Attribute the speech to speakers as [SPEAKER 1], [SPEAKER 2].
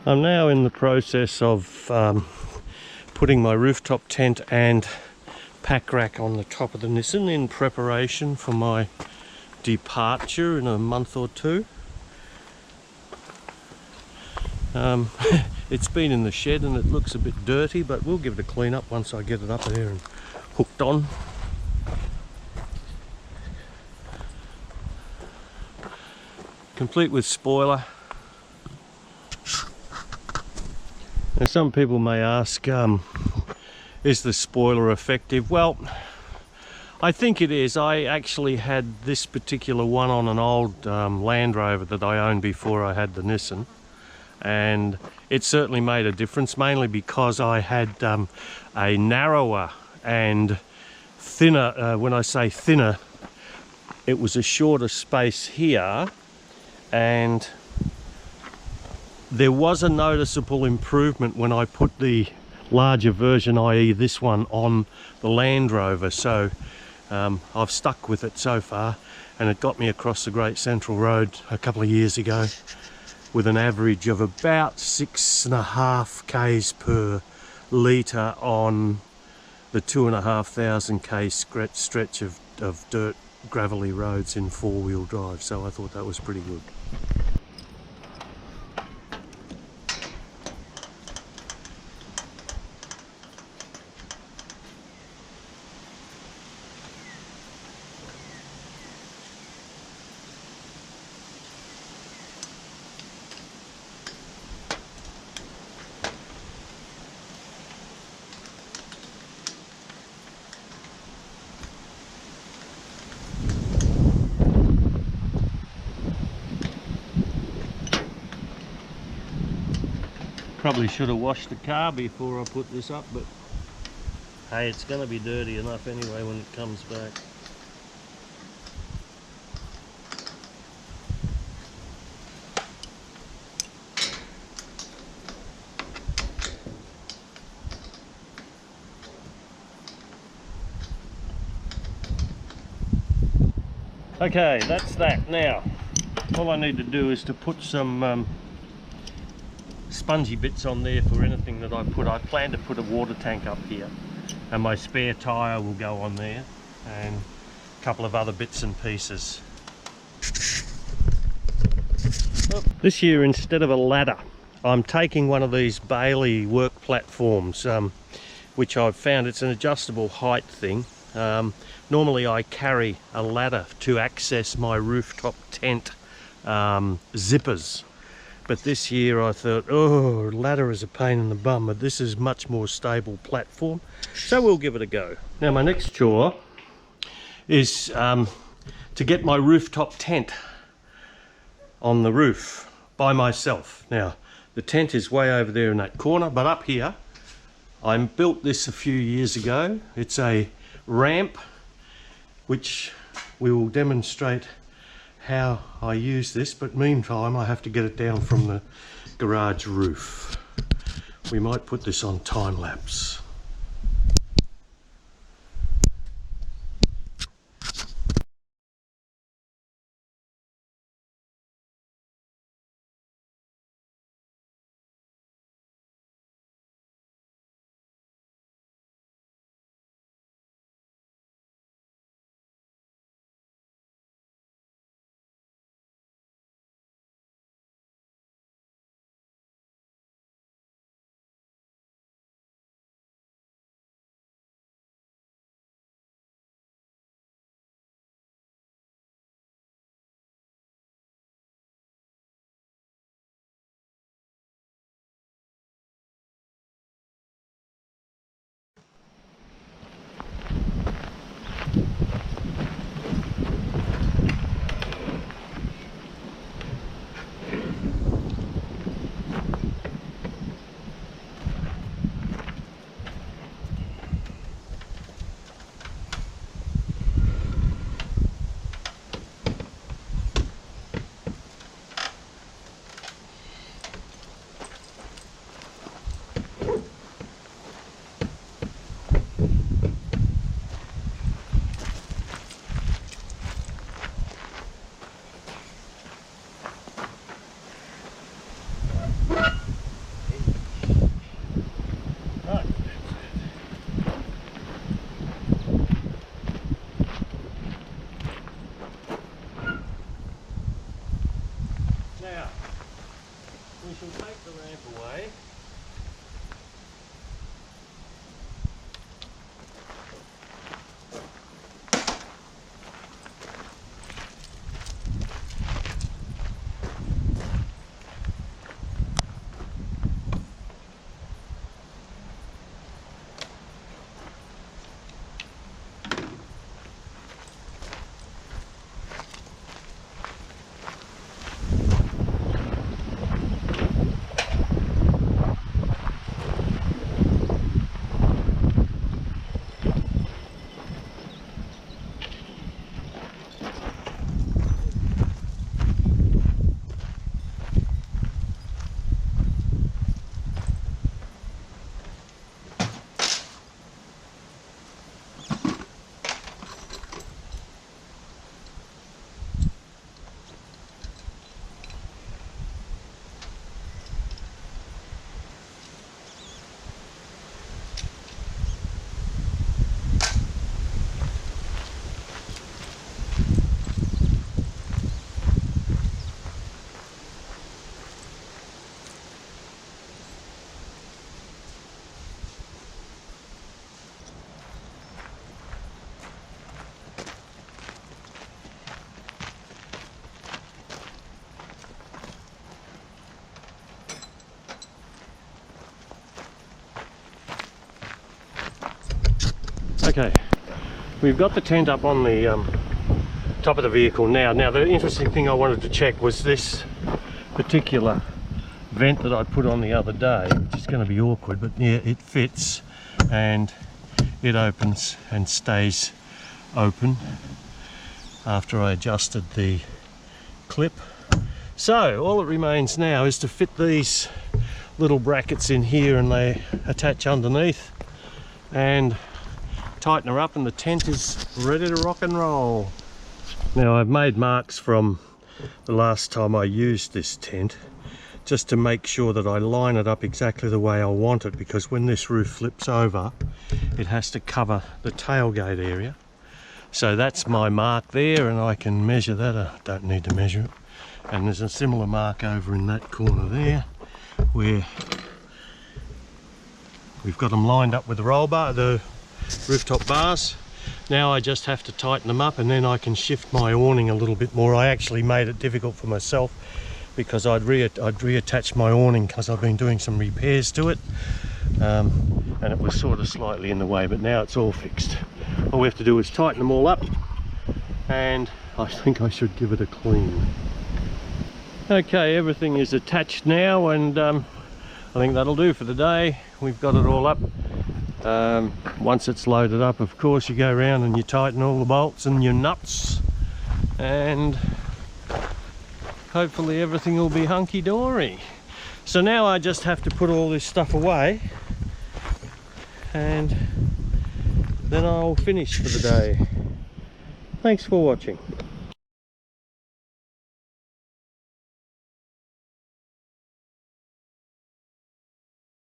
[SPEAKER 1] I'm now in the process of putting my rooftop tent and pack rack on the top of the Nissan in preparation for my departure in a month or two. It's been in the shed and it looks a bit dirty, but we'll give it a clean up once I get it up there and hooked on. Complete with spoiler. Now some people may ask, is the spoiler effective? Well, I think it is. I actually had this particular one on an old Land Rover that I owned before I had the Nissan, and it certainly made a difference, mainly because I had a narrower and thinner, when I say thinner, it was a shorter space here, and there was a noticeable improvement when I put the larger version, i.e. this one, on the Land Rover. So I've stuck with it so far, and it got me across the Great Central Road a couple of years ago with an average of about 6.5 k's per litre on the 2,500 k stretch of dirt gravelly roads in four-wheel drive. So I thought that was pretty good. Probably should have washed the car before I put this up, but hey, it's going to be dirty enough anyway when it comes back. Okay, that's that. Now, all I need to do is to put some spongy bits on there for anything that I put. I plan to put a water tank up here, and my spare tyre will go on there, and a couple of other bits and pieces. This year, instead of a ladder, I'm taking one of these Bailey work platforms, which I've found it's an adjustable height thing. Normally I carry a ladder to access my rooftop tent zippers, but this year I thought, oh, ladder is a pain in the bum, but this is much more stable platform, so we'll give it a go. Now my next chore is to get my rooftop tent on the roof by myself. Now the tent is way over there in that corner, but up here I built this a few years ago. It's a ramp, which we will demonstrate how I use this, but meantime I have to get it down from the garage roof. We might put this on time lapse. the ramp away. Okay, we've got the tent up on the top of the vehicle now. Now the interesting thing I wanted to check was this particular vent that I put on the other day, which is going to be awkward, but yeah, it fits and it opens and stays open after I adjusted the clip. So all that remains now is to fit these little brackets in here, and they attach underneath, and tighten her up, and the tent is ready to rock and roll. Now I've made marks from the last time I used this tent just to make sure that I line it up exactly the way I want it, because when this roof flips over it has to cover the tailgate area. So that's my mark there, and I can measure that. I don't need to measure it. And there's a similar mark over in that corner there where we've got them lined up with the roll bar, the rooftop bars. Now I just have to tighten them up, and then I can shift my awning a little bit more. I actually made it difficult for myself because I'd reattached my awning because I've been doing some repairs to it, and it was sort of slightly in the way, but now it's all fixed. All we have to do is tighten them all up, and I think I should give it a clean. Okay, everything is attached now, and I think that'll do for the day. We've got it all up. Once it's loaded up, of course, you go around and you tighten all the bolts and your nuts, and hopefully everything will be hunky-dory. So now I just have to put all this stuff away, and then I'll finish for the day. Thanks for watching.